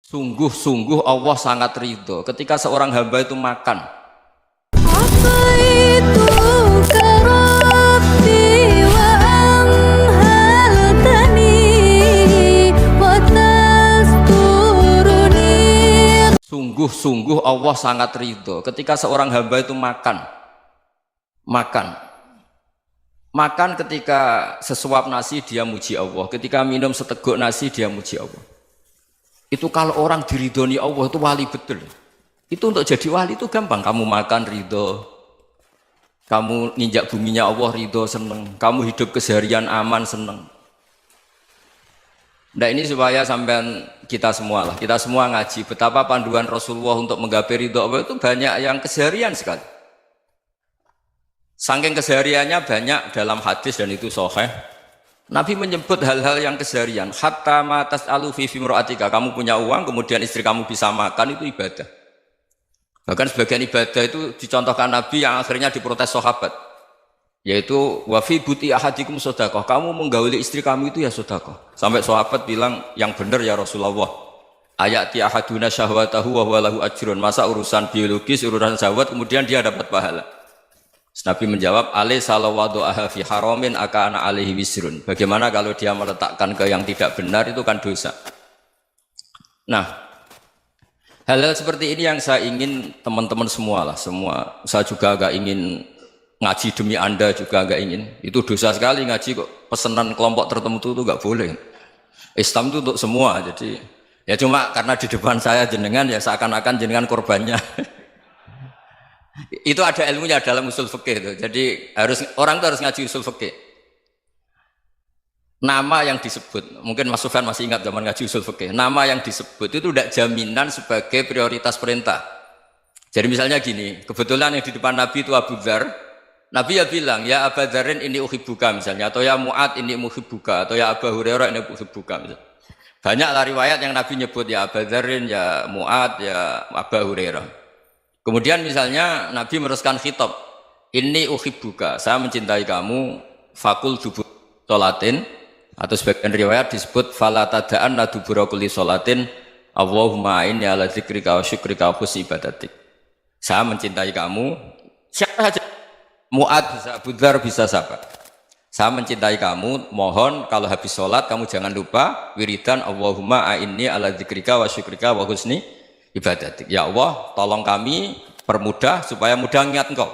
Sungguh-sungguh Allah sangat ridho ketika seorang hamba itu makan. Sungguh-sungguh Allah sangat ridho ketika seorang hamba itu makan. Makan ketika sesuap nasi dia muji Allah, ketika minum seteguk nasi dia muji Allah. Itu kalau orang diridhoni Allah itu wali betul. Itu untuk jadi wali itu gampang. Kamu makan ridho, kamu nginjak buminya Allah ridho seneng, kamu hidup keseharian aman seneng. Nah ini supaya sampean kita semua ngaji betapa panduan Rasulullah untuk menggapai ridho Allah itu banyak yang keseharian sekali. Saking kesehariannya banyak dalam hadis dan itu sahih. Nabi menyebut hal-hal yang keseharian. Hatta ma tas'alu fi fimra'atika. Kamu punya uang, kemudian istri kamu bisa makan, itu ibadah. Bahkan sebagian ibadah itu dicontohkan Nabi yang akhirnya diprotes sahabat. Yaitu wa fi buti ahadikum sedekah. Kamu menggauli istri kamu itu ya sedekah. Sampai sahabat bilang yang benar ya Rasulullah. Ayati ahaduna syahwatahu wa huwa lahu ajrun. Masa urusan biologis, urusan syahwat kemudian dia dapat pahala. Nabi menjawab, alaysa law wada'aha fi haramin akana alaihi wisrun. Bagaimana kalau dia meletakkan ke yang tidak benar itu kan dosa. Nah, hal-hal seperti ini yang saya ingin teman-teman semua. Saya juga agak ingin ngaji demi Anda juga agak ingin. Itu dosa sekali ngaji kok pesanan kelompok tertentu itu enggak boleh. Islam itu untuk semua. Jadi ya cuma karena di depan saya jenengan ya seakan-akan jenengan korbannya. Itu ada ilmunya dalam usul fikih itu. Jadi orang itu harus ngaji usul fikih. Nama yang disebut, mungkin Mas Sufyan masih ingat zaman ngaji usul fikih. Nama yang disebut itu tidak jaminan sebagai prioritas perintah. Jadi misalnya gini, kebetulan yang di depan Nabi itu Abu Dzar. Nabi ya bilang, ya Abu Dzarin ini uhibbuka misalnya, atau ya Mu'ad ini uhibbuka, atau ya Abu Hurairah ini uhibbuka misalnya. Banyaklah riwayat yang Nabi nyebut ya Abu Dzarin, ya Mu'ad, ya Abu Hurairah. Kemudian misalnya Nabi meneruskan khitab, ini uhibbuka, saya mencintai kamu, fakul dubur sholatin, atau sebagian riwayat disebut fala tada'anna dubura kulli sholatin, Allahumma inni ala dzikrika wa syukrika wa husni ibadatik. Saya mencintai kamu, siapa saja, Mu'ad bisa, Abu Dzar bisa siapa. Saya mencintai kamu, mohon kalau habis sholat kamu jangan lupa wiridan Allahumma inni ala dzikrika wa syukrika wa husni ibadatik. Ya Allah, tolong kami permudah supaya mudah ingat Engkau.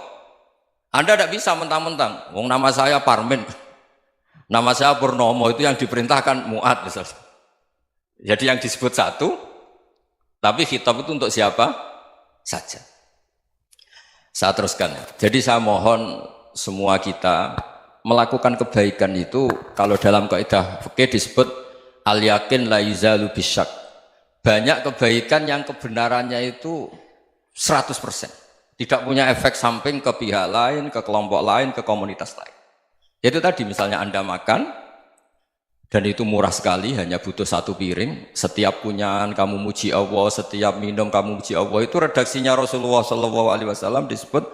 Anda tidak bisa mentang-mentang, wong nama saya Parmin, nama saya Purnomo, itu yang diperintahkan Mu'ad misalnya. Jadi yang disebut satu, tapi khitab itu untuk siapa saja. Saya teruskan ya. Jadi saya mohon semua kita melakukan kebaikan itu, kalau dalam kaidah fikih disebut al-yakin la yuzalu bisyak. Banyak kebaikan yang kebenarannya itu 100%. Tidak punya efek samping ke pihak lain, ke kelompok lain, ke komunitas lain. Itu tadi misalnya Anda makan, dan itu murah sekali, hanya butuh satu piring. Setiap punyaan kamu muji Allah, setiap minum kamu muji Allah. Itu redaksinya Rasulullah SAW disebut,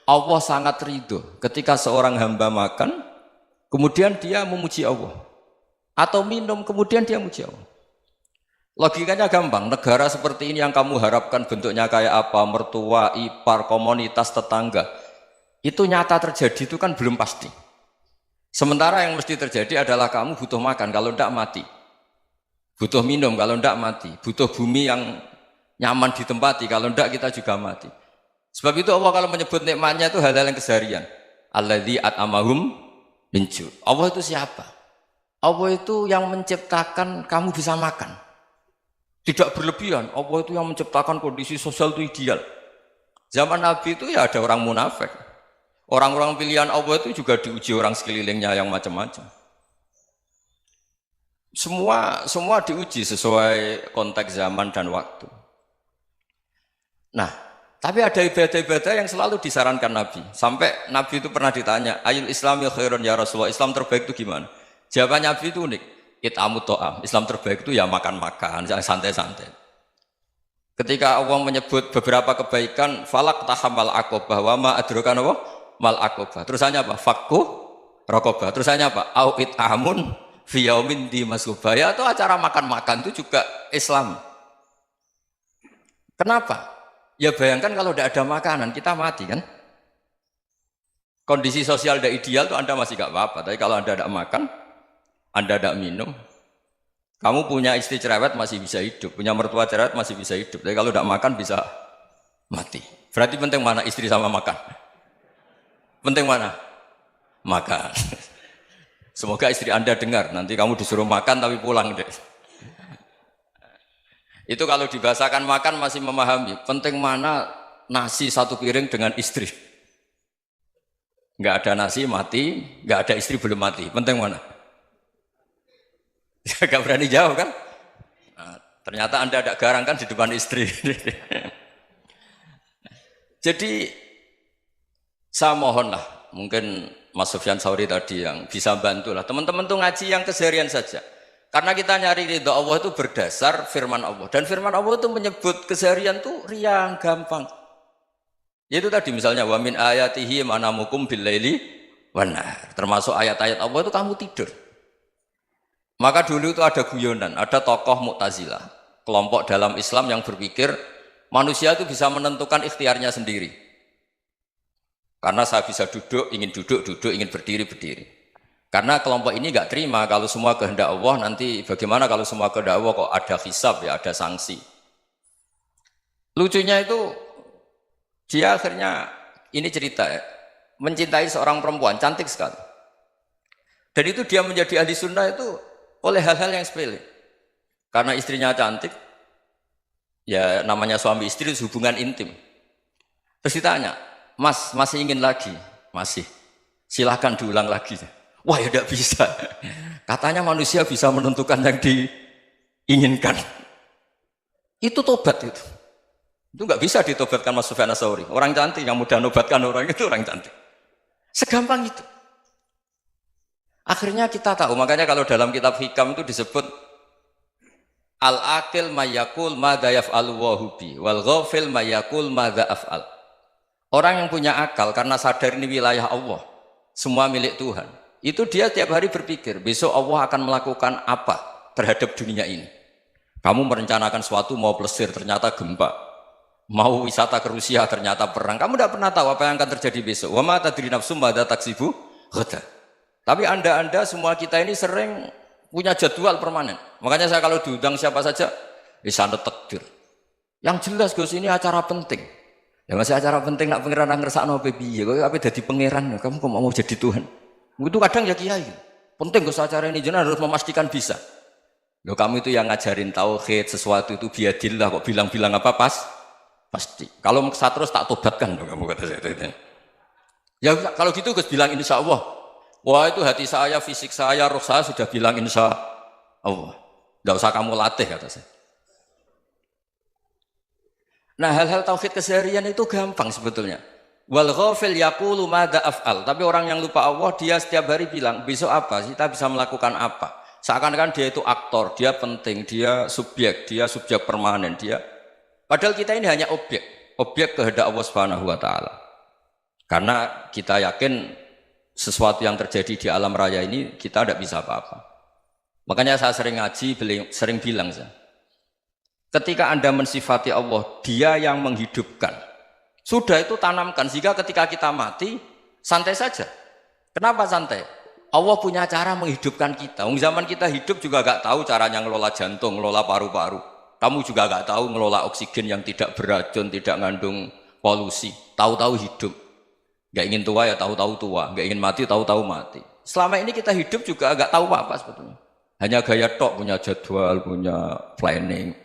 Allah sangat ridho ketika seorang hamba makan, kemudian dia memuji Allah. Atau minum, kemudian dia muji Allah. Logikanya gampang, negara seperti ini yang kamu harapkan bentuknya kayak apa, mertua, ipar, komunitas, tetangga, itu nyata terjadi itu kan belum pasti. Sementara yang mesti terjadi adalah kamu butuh makan, kalau tidak mati. Butuh minum, kalau tidak mati. Butuh bumi yang nyaman ditempati, kalau tidak kita juga mati. Sebab itu Allah kalau menyebut nikmatnya itu hal-hal yang keseharian. Alladzi at'amahum min ju'. Allah itu siapa? Allah itu yang menciptakan kamu bisa makan. Tidak berlebihan, Allah itu yang menciptakan kondisi sosial itu ideal. Zaman Nabi itu ya ada orang munafik. Orang-orang pilihan Allah itu juga diuji orang sekelilingnya yang macam-macam. Semua diuji sesuai konteks zaman dan waktu. Nah, tapi ada ibadah-ibadah yang selalu disarankan Nabi. Sampai Nabi itu pernah ditanya, ayul islami khairun ya Rasulullah, Islam terbaik itu gimana? Jawaban Nabi itu unik. It'amu to'am, Islam terbaik itu ya makan-makan, santai-santai. Ketika Allah menyebut beberapa kebaikan, falak tahamal aqobah, wa ma adrokan apa? Mal aqobah. Terusannya apa? Fakku rokobah. Terusannya apa? Au it'amun fiyaumin di masubah. Ya itu acara makan-makan itu juga Islam. Kenapa? Ya bayangkan kalau tidak ada makanan, kita mati kan? Kondisi sosial tidak ideal tuh Anda masih gak apa-apa. Tapi kalau Anda tidak makan, Anda tidak minum, kamu punya istri cerewet masih bisa hidup, punya mertua cerewet masih bisa hidup. Tapi kalau tidak makan bisa mati. Berarti penting mana istri sama makan? Penting mana? Makan. Semoga istri Anda dengar, nanti kamu disuruh makan tapi pulang deh. Itu kalau dibahasakan makan masih memahami. Penting mana nasi satu piring dengan istri. Nggak ada nasi mati, nggak ada istri belum mati. Penting mana? Gak berani jawab kan? Nah, ternyata Anda ada garang kan di depan istri. Jadi saya mohonlah, mungkin Mas Sufyan Sauri tadi yang bisa bantulah. Teman-teman tuh ngaji yang keseharian saja. Karena kita nyari ridha Allah itu berdasar firman Allah. Dan firman Allah itu menyebut keseharian tuh riang, gampang. Yaitu tadi misalnya wa min ayatihi manamukum billaili wan nahar. Termasuk ayat-ayat Allah itu kamu tidur. Maka dulu itu ada guyonan, ada tokoh Mu'tazilah, kelompok dalam Islam yang berpikir manusia itu bisa menentukan ikhtiarnya sendiri. Karena saya bisa duduk, ingin berdiri, berdiri. Karena kelompok ini nggak terima kalau semua kehendak Allah, nanti bagaimana kalau semua kehendak Allah kok ada hisab ya, ada sanksi. Lucunya itu dia akhirnya, ini cerita ya, mencintai seorang perempuan, cantik sekali. Dan itu dia menjadi ahli sunnah itu oleh hal-hal yang sepele. Karena istrinya cantik, ya namanya suami istri hubungan intim. Terus ditanya, Mas, masih ingin lagi? Masih. Silahkan diulang lagi. Wah ya tidak bisa. Katanya manusia bisa menentukan yang diinginkan. Itu tobat itu. Itu nggak bisa ditobatkan Mas Sufyan Ats-Tsauri. Orang cantik yang mudah nobatkan orang itu orang cantik. Segampang itu. Akhirnya kita tahu, makanya kalau dalam kitab Hikam itu disebut al-aqil mayyakul madza yaf'alu wa hubi wal ghafil mayyakul madza af'al. Orang yang punya akal karena sadar ini wilayah Allah, semua milik Tuhan. Itu dia tiap hari berpikir, besok Allah akan melakukan apa terhadap dunia ini. Kamu merencanakan sesuatu mau plesir, ternyata gempa. Mau wisata ke Rusia, ternyata perang. Kamu tidak pernah tahu apa yang akan terjadi besok. Wa ma tadri nafsum madza taksibu ghadan. Tapi anda semua kita ini sering punya jadwal permanen. Makanya saya kalau diundang siapa saja, sanad takdir. Yang jelas Gus ini acara penting. Ya masih acara penting nak pangeran ngersakno piye? Kok ape dadi pangeran? Kamu kok mau jadi Tuhan? Itu kadang ya kiai. Penting Gus acara ini jenengan harus memastikan bisa. Loh kamu itu yang ngajarin tauhid, sesuatu itu biadillah kok bilang-bilang apa pasti. Kalau saya terus tak tobatkan loh kamu kata saya. Ya kalau gitu Gus bilang insya Allah. Wah itu hati saya, fisik saya, roh saya sudah bilang insya Allah. Tidak usah kamu latih kata saya. Nah hal-hal tauhid keseharian itu gampang sebetulnya. Wal ghafil yaqulu madza af'al. Tapi orang yang lupa Allah dia setiap hari bilang besok apa? Kita bisa melakukan apa? Seakan-akan dia itu aktor, dia penting, dia subjek permanen, dia. Padahal kita ini hanya objek kehendak Allah Subhanahu wa taala. Karena kita yakin sesuatu yang terjadi di alam raya ini kita tidak bisa apa-apa. Makanya saya sering ngaji, sering bilang saya. Ketika Anda mensifati Allah, Dia yang menghidupkan. Sudah itu tanamkan sehingga ketika kita mati santai saja. Kenapa santai? Allah punya cara menghidupkan kita. Zaman kita hidup juga gak tahu caranya ngelola jantung, ngelola paru-paru. Kamu juga gak tahu ngelola oksigen yang tidak beracun, tidak mengandung polusi. Tahu-tahu hidup. Gak ingin tua ya tahu-tahu tua, gak ingin mati tahu-tahu mati. Selama ini kita hidup juga gak tahu apa sebetulnya. Hanya gaya tok, punya jadwal, punya planning.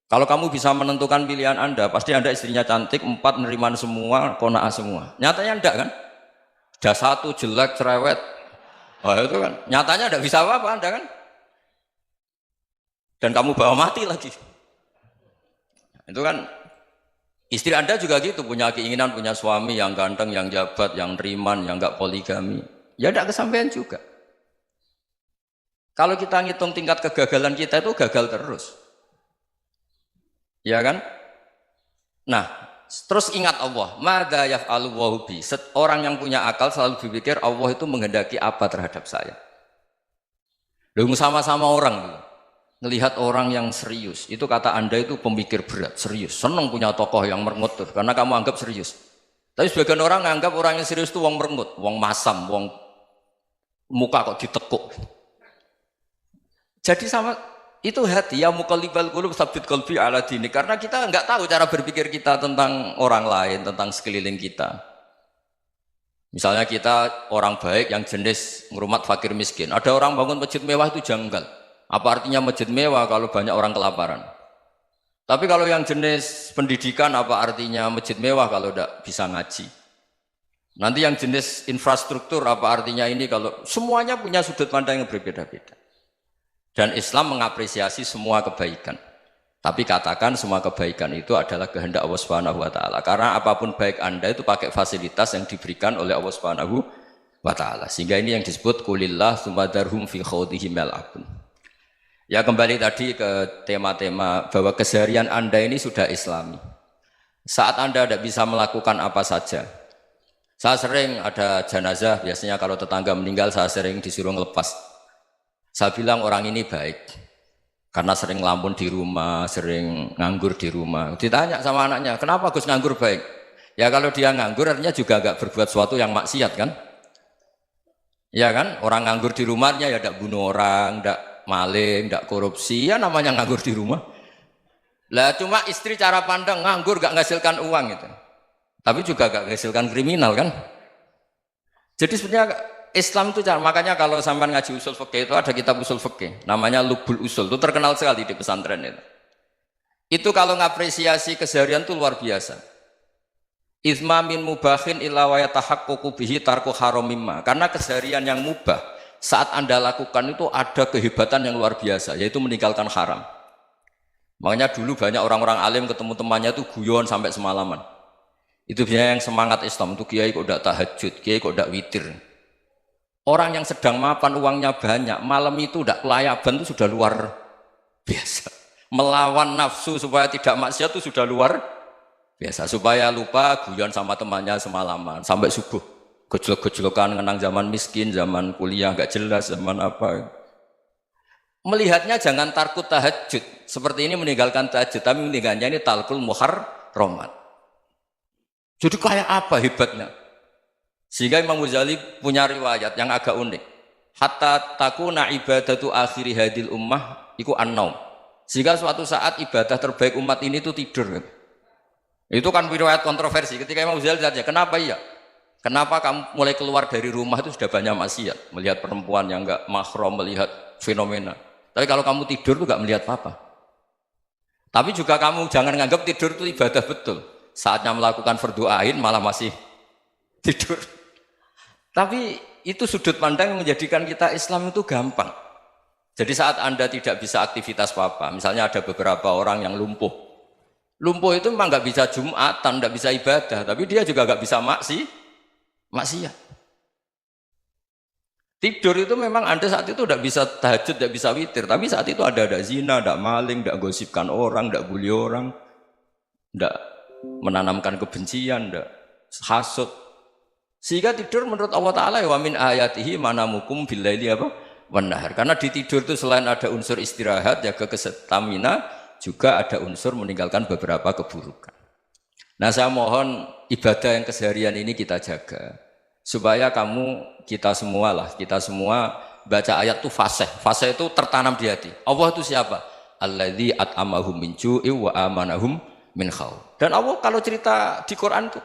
Kalau kamu bisa menentukan pilihan Anda, pasti Anda istrinya cantik, 4 neriman semua, qanaah semua. Nyatanya enggak kan? Ada 1 jelek, cerewet. Wah itu kan, nyatanya enggak bisa apa-apa Anda kan? Dan kamu bawa mati lagi. Itu kan, istri Anda juga gitu, punya keinginan, punya suami yang ganteng, yang jabat, yang neriman, yang enggak poligami. Ya enggak kesampaian juga. Kalau kita ngitung tingkat kegagalan kita itu gagal terus. Ya kan? Nah, terus ingat Allah, madza yaf'alu wa bi. Orang yang punya akal selalu berpikir Allah itu menghendaki apa terhadap saya. Lalu sama-sama orang. Melihat orang yang serius, itu kata Anda itu pemikir berat, serius. Senang punya tokoh yang merengut tuh, karena kamu anggap serius. Tapi sebagian orang nganggap orang yang serius itu wong merengut, wong masam, wong muka kok ditekuk. Jadi sama itu hati ya muqallibal qulub tsabbit qalbi ala dini, karena kita nggak tahu cara berpikir kita tentang orang lain, tentang sekeliling kita. Misalnya kita orang baik yang jenis ngrumat fakir miskin, ada orang bangun masjid mewah itu janggal. Apa artinya masjid mewah kalau banyak orang kelaparan? Tapi kalau yang jenis pendidikan, apa artinya masjid mewah kalau tidak bisa ngaji? Nanti yang jenis infrastruktur, apa artinya ini kalau semuanya punya sudut pandang yang berbeda-beda. Dan Islam mengapresiasi semua kebaikan. Tapi katakan semua kebaikan itu adalah kehendak Allah Subhanahu wa taala. Karena apapun baik Anda itu pakai fasilitas yang diberikan oleh Allah Subhanahu wa taala. Sehingga ini yang disebut qulillah tsumma darhum fi khawdihim yal'abun. Ya kembali tadi ke tema-tema bahwa keseharian Anda ini sudah Islami. Saat Anda tidak bisa melakukan apa saja. Saya sering ada jenazah, biasanya kalau tetangga meninggal saya sering disuruh ngelepas. Saya bilang orang ini baik. Karena sering ngelamun di rumah, sering nganggur di rumah. Ditanya sama anaknya, kenapa Gus nganggur baik? Ya kalau dia nganggur artinya juga agak berbuat sesuatu yang maksiat kan? Ya kan? Orang nganggur di rumahnya ya tidak bunuh orang, tidak maling, tidak korupsi, ya namanya nganggur di rumah. Lah cuma istri cara pandang nganggur gak menghasilkan uang itu. Tapi juga gak menghasilkan kriminal kan? Jadi sebenarnya Islam itu makanya kalau sampai ngaji usul fikih itu ada kitab usul fikih namanya Lubul Usul, itu terkenal sekali di pesantren itu. Itu kalau ngapresiasi keseharian itu luar biasa. Izma min mubahin illa wa yatahaqqaqu bihi tarku haramimma. Karena keseharian yang mubah saat Anda lakukan itu ada kehebatan yang luar biasa, yaitu meninggalkan haram. Makanya dulu banyak orang-orang alim ketemu temannya itu guyon sampai semalaman. Itu biasanya yang semangat Islam itu kiai kok tidak tahajud, kiai kok tidak witir. Orang yang sedang mapan uangnya banyak, malam itu tidak kelayaban itu sudah luar biasa. Melawan nafsu supaya tidak maksiat itu sudah luar biasa. Supaya lupa guyon sama temannya semalaman sampai subuh. Gejlok-gejlokan ngenang zaman miskin, zaman kuliah nggak jelas, zaman apa. Melihatnya jangan takut tahajud. Seperti ini meninggalkan tahajud, tapi meninggalkannya ini talkul muharramat. Jadi kayak apa hebatnya? Sehingga Imam Ghazali punya riwayat yang agak unik. Hatta takuna ibadatu akhiri hadil ummah iku an-naum. Sehingga suatu saat ibadah terbaik umat ini itu tidur. Itu kan riwayat kontroversi. Ketika Imam Ghazali tanya, kenapa iya? Kenapa kamu mulai keluar dari rumah itu sudah banyak maksiat? Melihat perempuan yang enggak mahram, melihat fenomena. Tapi kalau kamu tidur itu enggak melihat apa-apa. Tapi juga kamu jangan nganggap tidur itu ibadah betul. Saatnya melakukan fardu ain malah masih tidur. Tapi itu sudut pandang yang menjadikan kita Islam itu gampang. Jadi saat Anda tidak bisa aktivitas apa-apa, misalnya ada beberapa orang yang lumpuh. Lumpuh itu memang nggak bisa Jumatan, nggak bisa ibadah, tapi dia juga nggak bisa maksiat. Tidur itu memang Anda saat itu tidak bisa tahajud, tidak bisa witir, tapi saat itu ada zina, ada maling, tidak gosipkan orang, tidak bully orang, tidak menanamkan kebencian, tidak hasud. Sehingga tidur menurut Allah Ta'ala wa min ayatihi manamukum billaili apa? Wan-nahar. Karena di tidur itu selain ada unsur istirahat, jaga kestamina, juga ada unsur meninggalkan beberapa keburukan. Nah saya mohon ibadah yang keseharian ini kita jaga. Supaya kita semua baca ayat itu fasih. Fasih itu tertanam di hati. Allah itu siapa? Alladzi at'amahum min ju'i wa amanahum min khauf. Dan Allah kalau cerita di Quran itu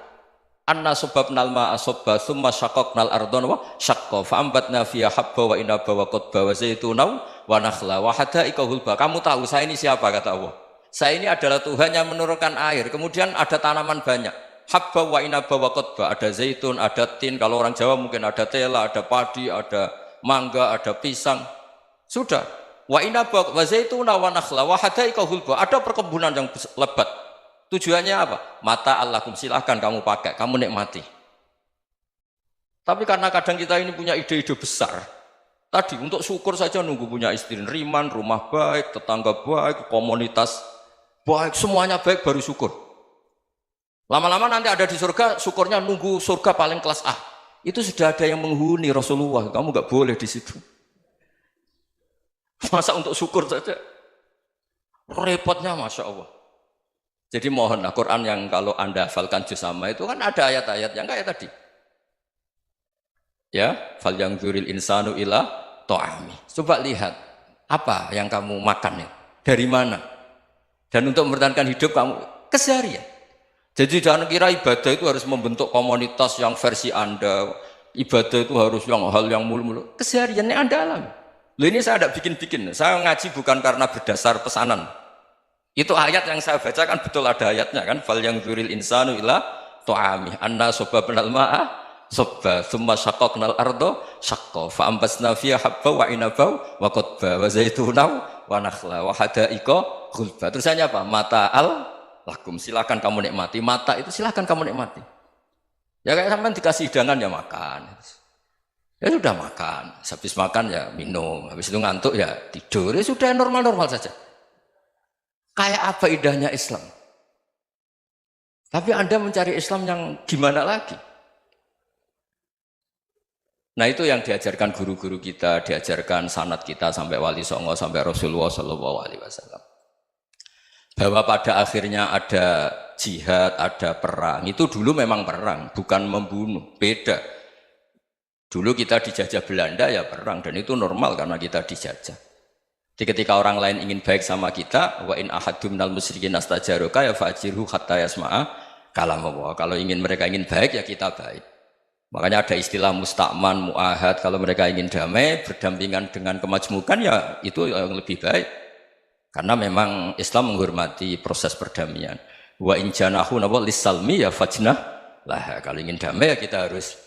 anna sababnal ma'a sabba tsumma syaqqaqnal ardha wa syaqqa fa ambatna fiha habba wa inaba wa qadba wa zaituna wa nakhla wa hadaika hulba. Kamu tahu saya ini siapa kata Allah? Saya ini adalah Tuhan yang menurunkan air, kemudian ada tanaman banyak. Habba wa inaba wa qadba, ada zaitun, ada tin, kalau orang Jawa mungkin ada tela, ada padi, ada mangga, ada pisang. Sudah. Wa inaba wa zaituna wa nakhla wa hadaika hulba. Ada perkebunan yang lebat. Tujuannya apa? Mata Allahkum, silahkan kamu pakai, kamu nikmati. Tapi karena kadang kita ini punya ide-ide besar. Tadi untuk syukur saja nunggu punya istri riman, rumah baik, tetangga baik, komunitas baik, semuanya baik baru syukur. Lama-lama nanti ada di surga, syukurnya nunggu surga paling kelas A. Itu sudah ada yang menghuni Rasulullah, kamu nggak boleh di situ. Masa untuk syukur saja? Repotnya Masya Allah. Jadi mohonlah Quran yang kalau Anda hafalkan juz amma itu kan ada ayat-ayat yang kayak tadi. Ya, fal yang dzuril insanu ila ta'ami. Coba lihat apa yang kamu makan ya? Dari mana? Dan untuk mempertahankan hidup kamu keseharian. Jadi jangan kira ibadah itu harus membentuk komunitas yang versi Anda. Ibadah itu harus yang hal yang mulu-mulu. Kesehariannya Anda alami. Loh ini saya tidak bikin-bikin. Saya ngaji bukan karena berdasar pesanan. Itu ayat yang saya baca kan betul ada ayatnya kan. Fal yang dzuril insanu ila ta'ami. Anna sobabnal ma'a sobba. Thumma syaqaqnal ardo syaqqa. Fa'ambasna fiha habba wa inabau wa qadba wa zaitunaw wa nakhla wa hada'iqa khulba. Terusannya apa? Mata'al lakum. Silakan kamu nikmati. Mata itu silakan kamu nikmati. Ya kayak sampean dikasih hidangan ya makan. Ya sudah makan. Habis makan ya minum. Habis itu ngantuk ya tidur. Ya sudah normal-normal saja. Kayak apa indahnya Islam. Tapi Anda mencari Islam yang gimana lagi? Nah itu yang diajarkan guru-guru kita, diajarkan sanad kita sampai Wali Songo, sampai Rasulullah SAW. Bahwa pada akhirnya ada jihad, ada perang. Itu dulu memang perang, bukan membunuh. Beda. Dulu kita dijajah Belanda ya perang, dan itu normal karena kita dijajah. Jadi ketika orang lain ingin baik sama kita, wa in ahadum minal musyrikin astajaruka ya fajirhu hatta yasma'a kalam Allah. Kalau mereka ingin baik ya kita baik. Makanya ada istilah musta'man, mu'ahad. Kalau mereka ingin damai, berdampingan dengan kemajmukan ya itu yang lebih baik. Karena memang Islam menghormati proses perdamaian. Wa in janahu lis-salmi ya fajnah lah. Kalau ingin damai ya kita harus